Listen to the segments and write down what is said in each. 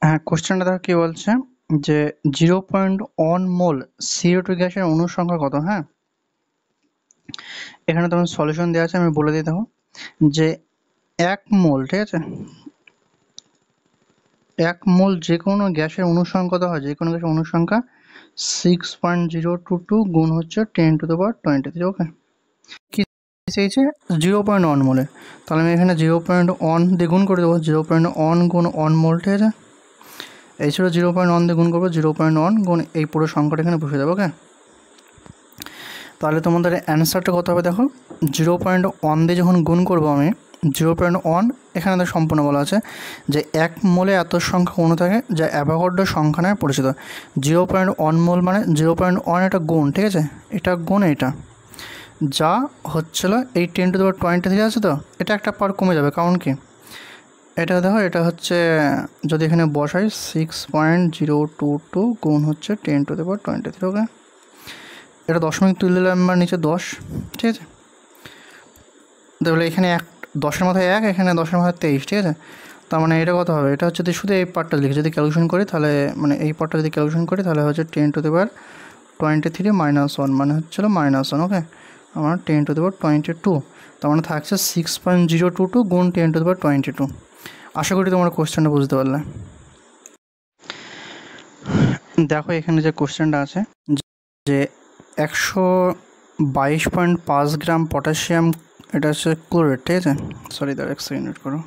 হ্যাঁ, কোশ্চেনটা দেখো কি বলছে যে 0.1 মোল CO2 গ্যাসের অণুর সংখ্যা কত। হ্যাঁ, এখানে তোমার সলিউশন দেওয়া আছে, আমি বলে দিই। দেখো যে 1 মোল, ঠিক আছে, 1 মোল যে কোনো গ্যাসের অণুর সংখ্যা কত হয়, যে কোনো গ্যাসের অণুর সংখ্যা 6.022 গুণ হচ্ছে 10⁻23। ওকে, কি চেয়েছে 0.1 মোলে, তাহলে আমি এখানে 0.1 দিয়ে গুণ করে দেবো। 0.1 গুণ 1 মোল, ঠিক আছে, এই ছিল 0.1 দিয়ে গুণ করবো। 0.1 গুণ এই পুরো সংখ্যাটা এখানে বসে দেবো। ওকে, তাহলে তোমাদের অ্যান্সারটা কত হবে দেখো। 0.1 দিয়ে যখন গুণ করবো আমি 0.1, এখানে তো সম্পূর্ণ বলা আছে যে 1 মোলে এত সংখ্যক অণু থাকে যা অ্যাভোগাড্রো সংখ্যা নামে পরিচিত। 0.1 মোল মানে 0.1 এটা গুণ, ঠিক আছে, এটা গুণ এটা, যা হচ্ছিল এই 10⁻23 আছে, তো এটা একটা পাওয়ার কমে যাবে, কারণ কি এটা দেখো, এটা হচ্ছে যদি এখানে বসাই 6.022 গুণ হচ্ছে 10⁻23। ওকে, এটা দশমিক তুলে দিলাম আমরা নিচে 10, ঠিক আছে, তাহলে এখানে 10-এর মাথায় 1, এখানে 10-এর মাথায় 23, ঠিক আছে। তার মানে এটা কত হবে, এটা হচ্ছে শুধু এই পার্টটা লিখে যদি ক্যালকুলেশন করি, তাহলে মানে এই পার্টটা যদি ক্যালকুলেশন করি তাহলে হচ্ছে 10⁻23 -1 মানে হচ্ছিলো -1। ওকে, আমার 10⁻22, তার মানে থাকছে 6.022 গুণ 10⁻22। আশা করি তোমরা কোশ্চেনটা বুঝতে পারলে। দেখো এখানে যে কোশ্চেনটা আছে যে 122.5 গ্রাম পটাশিয়াম, এটা হচ্ছে ক্লোরেট, ঠিক আছে, সরি দাঁড়া এক সেকেন্ড ওয়েট করো।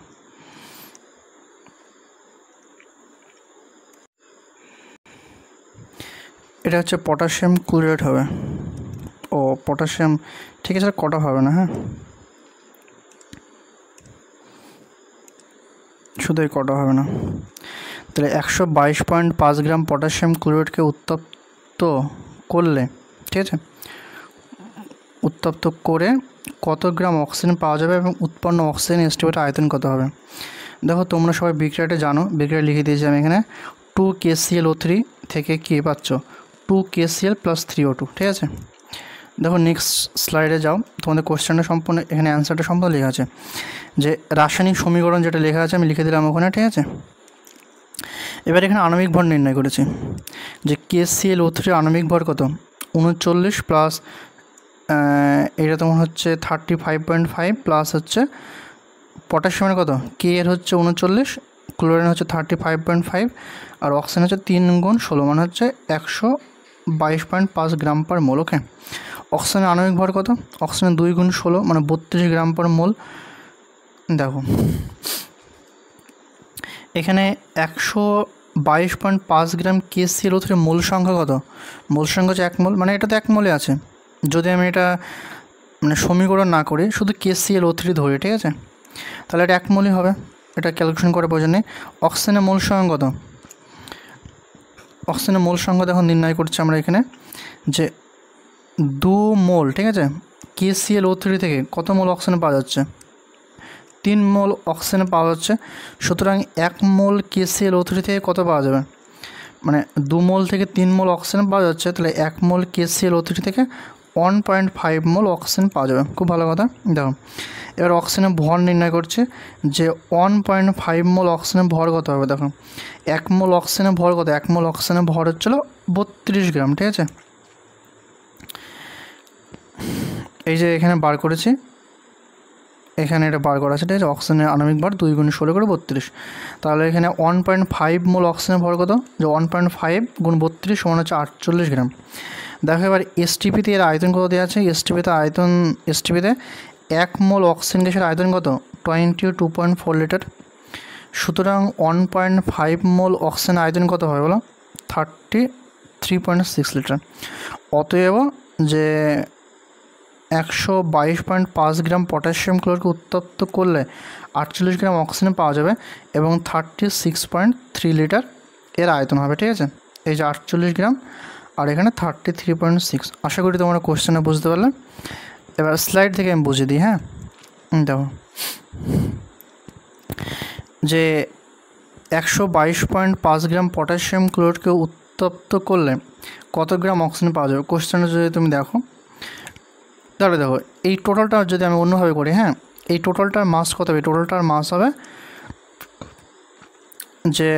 এটা হচ্ছে পটাশিয়াম ক্লোরেট হবে। ও পটাশিয়াম, ঠিক আছে, কটা হবে না, হ্যাঁ, শুধু এই কটা হবে না। তাহলে 122.5 গ্রাম পটাশিয়াম ক্লোরেটকে উত্তপ্ত করলে, ঠিক আছে, উত্তপ্ত করে কত গ্রাম অক্সিজেন পাওয়া যাবে এবং উৎপন্ন অক্সিজেন এস্টিমেট আয়তন কত হবে। দেখো তোমরা সবাই বিক্রিয়াটা জানো, বিক্রিয়া লিখে দিয়েছি আমি এখানে। 2 KClO3 থেকে কী পাচ্ছ, 2 KCl + 3O2, ঠিক আছে। দেখো নেক্সট স্লাইডে যাও, তোমাদের কোশ্চেনটা সম্পূর্ণ এখানে অ্যান্সারটা সম্পূর্ণ লেখা আছে, যে রাসায়নিক সমীকরণ যেটা লেখা আছে আমি লিখে দিলাম ওখানে, ঠিক আছে। এবার এখানে আণবিক ভর নির্ণয় করেছি, যে KClO3 আণবিক ভর কত, 39 প্লাস এটা তোমার হচ্ছে 35.5 প্লাস হচ্ছে পটাশিয়ামের কত, কে এর হচ্ছে 39, ক্লোরিন হচ্ছে 35.5, আর অক্সিজেন হচ্ছে 3 গুণ 16 মানে হচ্ছে 122.5 গ্রাম পার মোল। ওকে, অক্সিজেনের আণবিক ভর কত, অক্সিজেন 2 গুণ 16 মানে 32 গ্রাম পার মোল। দেখো এখানে 122.5 গ্রাম KClO3 মোল সংখ্যা কত, মোল সংখ্যা হচ্ছে 1 মোল, মানে এটা তো 1 মোলে আছে। যদি আমি এটা মানে সমীকরণ না করি, শুধু KClO3 ধরি, ঠিক আছে, তাহলে এটা 1 মোলই হবে, এটা ক্যালকুলেশন করার প্রয়োজন নেই। অক্সিজেনের মোল সংখ্যা কত, অক্সিজেনের মোল সংখ্যা দেখো নির্ণয় করছি আমরা এখানে, যে 2 মোল, ঠিক আছে, KClO3 থেকে কত মোল অক্সিজেন পাওয়া যাচ্ছে, 3 মোল অক্সিজেন পাওয়া যাচ্ছে। সুতরাং 1 মোল KClO3 থেকে কত পাওয়া যাবে, মানে 2 মোল থেকে 3 মোল অক্সিজেন পাওয়া যাচ্ছে, তাহলে 1 মোল KClO3 থেকে 1.5 মোল অক্সিজেন পাওয়া যাবে। খুব ভালো কথা। দেখো এবার অক্সিজেনের ভর নির্ণয় করছে, যে 1.5 মোল অক্সিজেনের ভর কত হবে। দেখো 1 মোল অক্সিজেনের ভর কত, 1 মোল অক্সিজেনের ভর হচ্ছিল 32 গ্রাম, ঠিক আছে। এই যে এখানে বার করেছি, এখানে এটা বার করা আছে, ঠিক আছে, অক্সিজেনের আণবিক ভর 2 গুণ 16 করে 32, তাহলে এখানে 1.5 মোল অক্সিজেনের ভর কত, যে 1.5 গুণ 32 সমান হচ্ছে 48 গ্রাম। দেখো এবার এসটিপিতে এর আয়তন কত দেওয়া আছে, এসটিপিতে 1 মোল অক্সিজেন গ্যাসের আয়তন কত, 22.4 লিটার। সুতরাং 1.5 মোল অক্সিজেন আয়তন কত হয় বলো, 33.6 লিটার। অতএব যে 122.5 গ্রাম পটাশিয়াম ক্লোরাইডকে উত্তপ্ত করলে 48 গ্রাম অক্সিজেন পাওয়া যাবে এবং 36.3 লিটার এর আয়তন হবে, ঠিক আছে। এই যে 48 গ্রাম আর এখানে 33.6। আশা করি তোমরা কোশ্চেনে বুঝতে পারলে। এবার স্লাইড থেকে আমি বুঝিয়ে দিই। হ্যাঁ, দেখো যে 122.5 গ্রাম পটাশিয়াম ক্লোরাইডকে উত্তপ্ত করলে কত গ্রাম অক্সিজেন পাওয়া যাবে। কোশ্চেনটা যদি তুমি দেখো, তাহলে দেখো এই টোটালটা যদি আমি অন্যভাবে করি, হ্যাঁ, এই টোটালটার মাস কত হবে, টোটালটার মাস হবে যে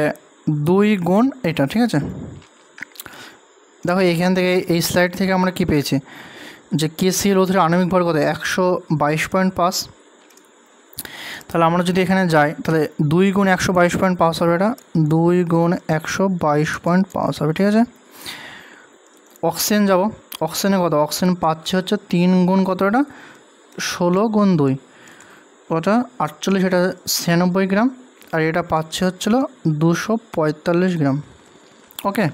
2 গুণ এটা, ঠিক আছে। দেখো এখান থেকে এই স্লাইড থেকে আমরা কি পেয়েছি যে KClO3 আণবিক ভর কত 122.5। তাহলে আমরা যদি এখানে যাই তাহলে 2 গুণ 122.5 হবে, এটা 2 গুণ 122.5 হবে, ঠিক আছে। অক্সিজেন যাব, অক্সিজেনে কত অক্সিজেন পাচ্ছে হচ্ছে 3 গুণ কত এটা 16 গুণ 2 ওটা 48, এটা 96 গ্রাম, আর এটা পাচ্ছে হচ্ছিল 245 গ্রাম। ওকে,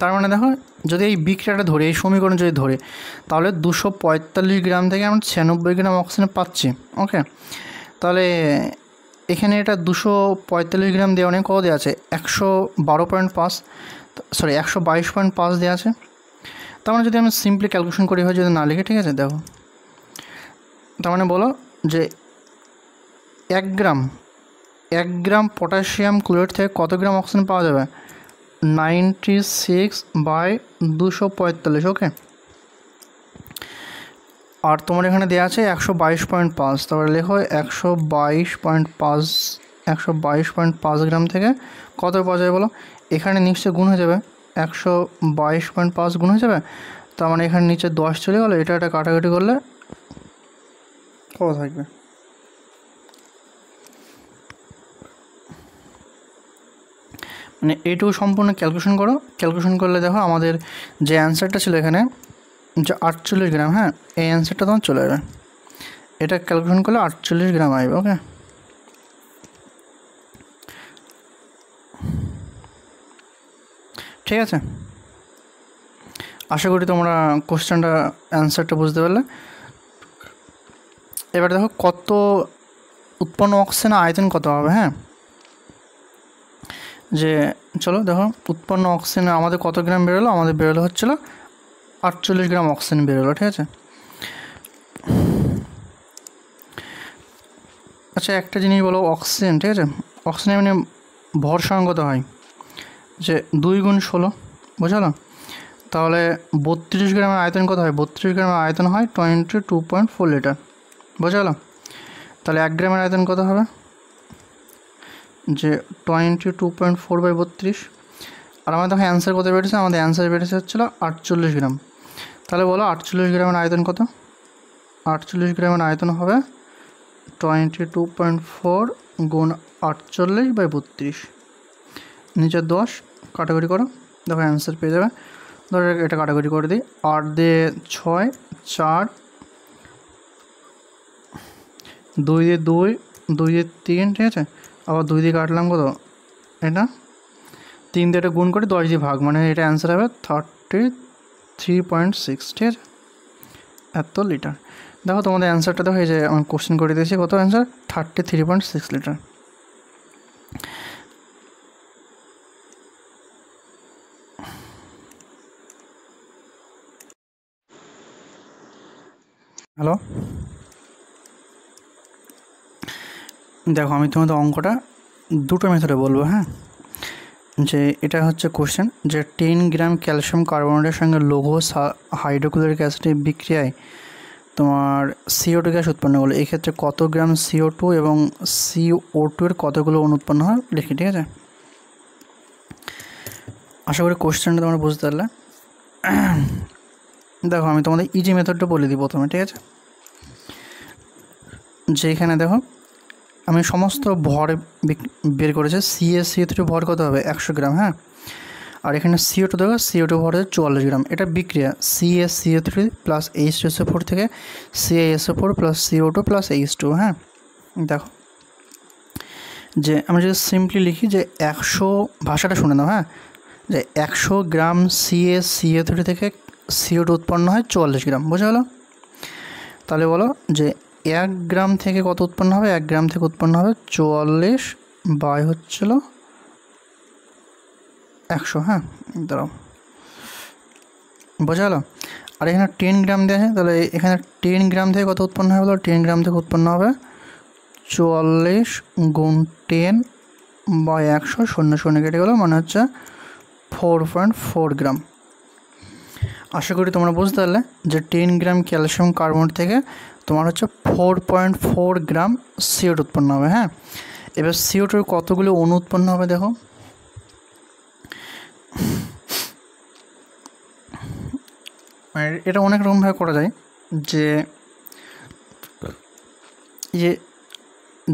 তার মানে দেখো যদি এই বিক্রিয়াটা ধরে এই সমীকরণ যদি ধরে তাহলে 245 গ্রাম থেকে আমরা 96 গ্রাম অক্সিজেন পাচ্ছি। ওকে, তাহলে এখানে এটা 245 গ্রাম দেওয়া অনেক কত দেওয়া আছে 112.5, সরি 122.5 দেওয়া আছে। তার মানে যদি আমি সিম্পলি ক্যালকুলেশন করি হয় যদি না লিখে, ঠিক আছে। দেখো তার মানে বলো যে 1 গ্রাম পটাশিয়াম ক্লোরাইড থেকে কত গ্রাম অক্সিজেন পাওয়া যাবে 96/245। ওকে, আর তোমার এখানে দেওয়া আছে 122.5, তারপরে লেখো 122.5 গ্রাম থেকে কত পাওয়া যাবে বলো। এখানে নিশ্চয়ই গুণ হয়ে যাবে, 122.5 গুণ হয়ে যাবে, তার মানে এখানে নিচে 10 চলে গেলো, এটা কাটাকাটি করলে কত থাকবে মানে এইটুকু সম্পূর্ণ ক্যালকুলেশন করো। ক্যালকুলেশন করলে দেখো আমাদের যে অ্যান্সারটা ছিল এখানে যে 48 গ্রাম, হ্যাঁ এই অ্যান্সারটা তোমার চলে যাবে, এটা ক্যালকুলেশন করলে 48 গ্রাম আসবে। ওকে, ঠিক আছে, আশা করি তোমরা কোশ্চেনটা অ্যান্সারটা বুঝতে পারলে। এবার দেখো কত উৎপন্ন অক্সিজেন আয়তন কত হবে, হ্যাঁ যে চলো দেখো উৎপন্ন অক্সিজেন আমাদের কত গ্রাম বেরোলো, আমাদের বেরোলো হচ্ছিলো 48 গ্রাম অক্সিজেন বেরোলো, ঠিক আছে। আচ্ছা একটা জিনিস বলো, অক্সিজেন, ঠিক আছে, অক্সিজেন মানে ভর সঙ্গত হয় যে 2 গুণ 16, বুঝলো। তাহলে 32 গ্রামের আয়তন কত হয় 32 গ্রামের আয়তন হয় 22.4 লিটার, বুঝলো। তাহলে 1 গ্রামের আয়তন কত হবে যে 22.4/32, আর আমাদের দেখো অ্যান্সার কত বেড়েছে, আমাদের অ্যান্সার বেড়েছে হচ্ছিলো 48 গ্রাম। তাহলে বলো 48 গ্রামের আয়তন কত, 48 গ্রামের আয়তন হবে 22.4 গুণ 48/32, নিচে 10 কাটাকুটি করো, দেখো অ্যান্সার পেয়ে যাবে। ধরো এটা কাটাকুটি করে দিই, 8 দিয়ে 6, 4, 2 দিয়ে 2, 2 দিয়ে 3, ঠিক আছে, আবার 2 দিয়ে কাটলাম কত এটা 3 দিয়ে এটা গুণ করে 10 দিয়ে ভাগ, মানে এটা অ্যান্সার হবে 33.6, ঠিক আছে, এত লিটার। দেখো তোমাদের অ্যান্সারটা দেখো এই যে আমি কোশ্চেন করে দিয়েছি কত অ্যান্সার 33.6 লিটার। হ্যালো, দেখো আমি তোমাদের অঙ্কটা দুটো মেথডে বলবো, হ্যাঁ যে এটা হচ্ছে কোশ্চেন যে 10 গ্রাম ক্যালসিয়াম কার্বনেটের সঙ্গে লৌহ হাইড্রোক্লোরিক অ্যাসিডের বিক্রিয়ায় তোমার CO2 গ্যাস উৎপন্ন হলো, এক্ষেত্রে কত গ্রাম CO2 এবং CO2 এর কতগুলো অণু উৎপন্ন হয় লিখি, ঠিক আছে। আশা করি কোশ্চেনটা তোমরা বুঝতে পারলে। দেখো আমি তোমাদের ইজি মেথডটা বলে দিই প্রথমে, ঠিক আছে। যে এখানে দেখো আমি সমস্ত ভর বের করেছি, CaCO3 ভর কত হবে 100 গ্রাম, হ্যাঁ আর এখানে CO2 দেখো CO2 ভর হচ্ছে 44 গ্রাম, এটা বিক্রিয়া CaCO3 প্লাস H2SO4 থেকে CaSO4 plus CO2 plus H2, হ্যাঁ দেখো যে আমি যদি সিম্পলি লিখি যে 100, ভাষাটা শুনে নাও, হ্যাঁ যে 100 গ্রাম CaCO3 থেকে CO2 উৎপন্ন হয় 44 গ্রাম, বোঝা গেল। তাহলে বলো যে 1 গ্রাম থেকে কত উৎপন্ন হবে, 1 গ্রাম থেকে উৎপন্ন হবে 44 বাই হচ্ছিল 100, হ্যাঁ দাঁড়াও বোঝা গেল। আর এখানে 10 গ্রাম দেওয়া আছে, তাহলে এখানে 10 গ্রাম থেকে কত উৎপন্ন হবে বলো, 10 গ্রাম থেকে উৎপন্ন হবে 44 গুণ 10 বাই 100, 0 0 কেটে গেলো, মানে হচ্ছে 4.4 গ্রাম। আশা করি তোমরা বুঝতে পারলে যে 10 গ্রাম ক্যালসিয়াম কার্বনেট থেকে তোমার হচ্ছে 4.4 গ্রাম CO2 উৎপন্ন হবে, হ্যাঁ এবার CO2 কতগুলো অণু উৎপন্ন হবে দেখো, এটা অনেক রকমভাবে করা যায়। যে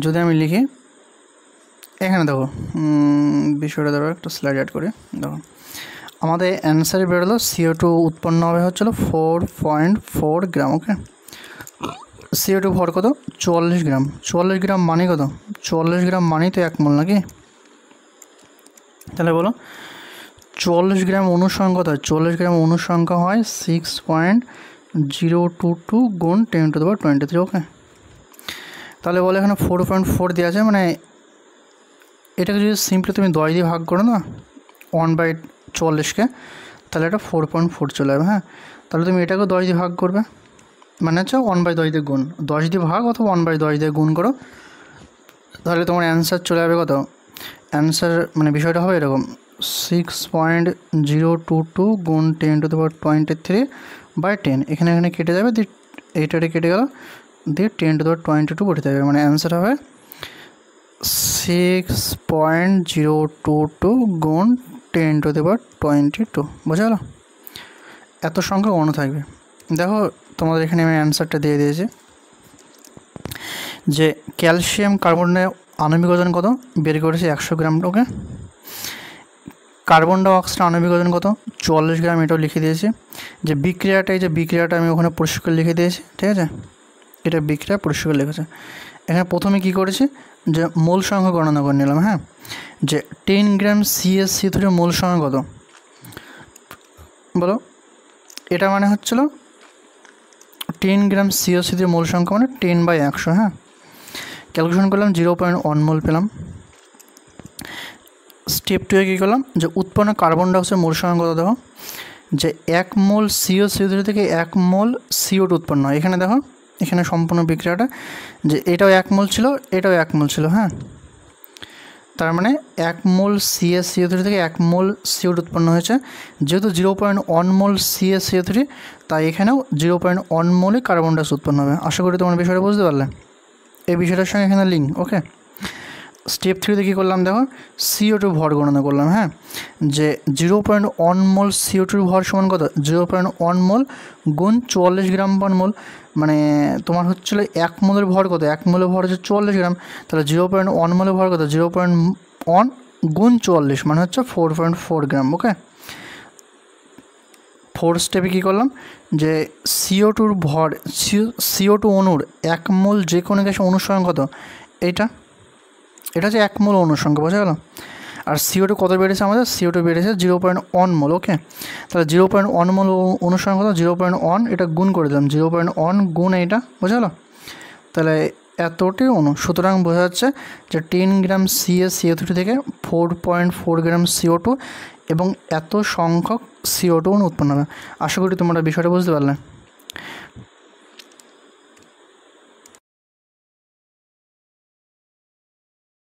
যদি আমি লিখি এখানে দেখো বিষয়টা ধরো একটু স্লাইড অ্যাড করে দেখো, আমাদের অ্যান্সারে বেরোলো CO2 উৎপন্ন হবে হচ্ছিলো 4.4 গ্রাম। ওকে, CO2 ভর কত 44 গ্রাম। 44 গ্রাম মানে কত, 44 গ্রাম মানেই তো 1 মোল নাকি? তাহলে বলো 44 গ্রাম অণুর সংখ্যা কত হয়? 44 গ্রাম অণুর সংখ্যা হয় 6.022 গুণ 10⁻23। ওকে, তাহলে বলো এখানে 4.4 দেওয়া আছে, মানে এটাকে যদি সিম্পলি তুমি 10 দিয়ে ভাগ করো না 1/44কে, তাহলে এটা 4.4 চলে যাবে। হ্যাঁ, তাহলে তুমি এটাকে 10 দিয়ে ভাগ করবে, মানে হচ্ছে 1/10 দিয়ে গুণ, 10 দিয়ে ভাগ অথবা 1/10 দিয়ে গুণ করো, তাহলে তোমার অ্যান্সার চলে যাবে কত? অ্যান্সার মানে বিষয়টা হবে এরকম 6.022 গুণ 10⁻23/10। এখানে কেটে যাবে, দিয়ে এইটাতে কেটে গেল, দিয়ে 10⁻22 বসে যাবে, মানে অ্যান্সার হবে 6.022 গুণ 10⁻22। বোঝা গেল? এত সংখ্যক অণু থাকবে। দেখো তোমাদের এখানে আমি অ্যান্সারটা দিয়ে দিয়েছি যে ক্যালসিয়াম কার্বনের আণবিক ওজন কত বের করেছি 100 গ্রাম। ওকে, কার্বন ডাই অক্সাইড আণবিক ওজন কত 44 গ্রাম, এটাও লিখে দিয়েছি। যে বিক্রিয়াটা, এই যে বিক্রিয়াটা আমি ওখানে পরিষ্কার লিখে দিয়েছি, ঠিক আছে, এটা বিক্রিয়া পরিষ্কার লিখেছে। এখানে প্রথমে কি করেছি, যে মোল সংখ্যা গণনা করে নিলাম। হ্যাঁ, যে 10 গ্রাম CH3 মোল সংখ্যা কত বলো, এটা মানে হচ্ছিল 10 গ্রাম CH3 মোল সংখ্যা মানে 10/100। হ্যাঁ, ক্যালকুলেশন করলাম 0.1 মোল পেলাম। স্টেপ 2 এ কী করলাম, যে উৎপন্ন কার্বন ডাইঅক্সাইড মোল সংখ্যা কত দেখো, যে 1 মোল CH3 থেকে 1 মোল CO2 উৎপন্ন হয়। এখানে দেখো, এখানে সম্পূর্ণ বিক্রিয়াটা, যে এটাও 1 মোল ছিল, এটাও 1 মোল ছিল। হ্যাঁ, তার মানে 1 মোল CH3 থেকে 1 মোল CO2 উৎপন্ন হয়েছে। যেহেতু 0.1 মোল CH3, তাই এখানেও 0.1 মোলে কার্বন ডাইঅক্সাইড উৎপন্ন হবে। আশা করি তোমার বিষয়টা বুঝতে পারলে, এই বিষয়টার সঙ্গে এখানে লিঙ্ক। ওকে, স্টেপ 3তে কী করলাম দেখো, CO2 ভর গণনা করলাম। হ্যাঁ, যে 0.1 মোল CO2 ভর সমান কত, 0.1 মোল গুণ 44 গ্রাম পার মোল, মানে তোমার হচ্ছিলো 1 মোলের ভর কত, 1 মোলের ভর হচ্ছে 44 গ্রাম, তাহলে 0.1 মোলের ভর কত, 0.1 গুণ 44 মানে হচ্ছে 4.4 গ্রাম। ওকে, 4 স্টেপে কী করলাম, যে CO2 ভর, CO2 অণুর 1 মোল যে কোনো গ্যাসের অণুর সংখ্যা কত, এটা হচ্ছে 1 মোল অণুর সংখ্যা। বোঝা গেল? আর CO2 কত বেড়েছে আমাদের, CO2 বেড়েছে 0.1 মোল। ওকে, তাহলে 0.1 মোল অণুর সংখ্যা কত, 0.1, এটা গুণ করে দিলাম, 0.1 গুণ এইটা। বোঝা গেল? তাহলে এতটি অণু। সুতরাং বোঝা যাচ্ছে যে 10 গ্রাম CH3 থেকে 4.4 গ্রাম CO2 এবং এত সংখ্যক CO2 অণু উৎপন্ন হবে। আশা করি তোমরা বিষয়টা বুঝতে পারলে।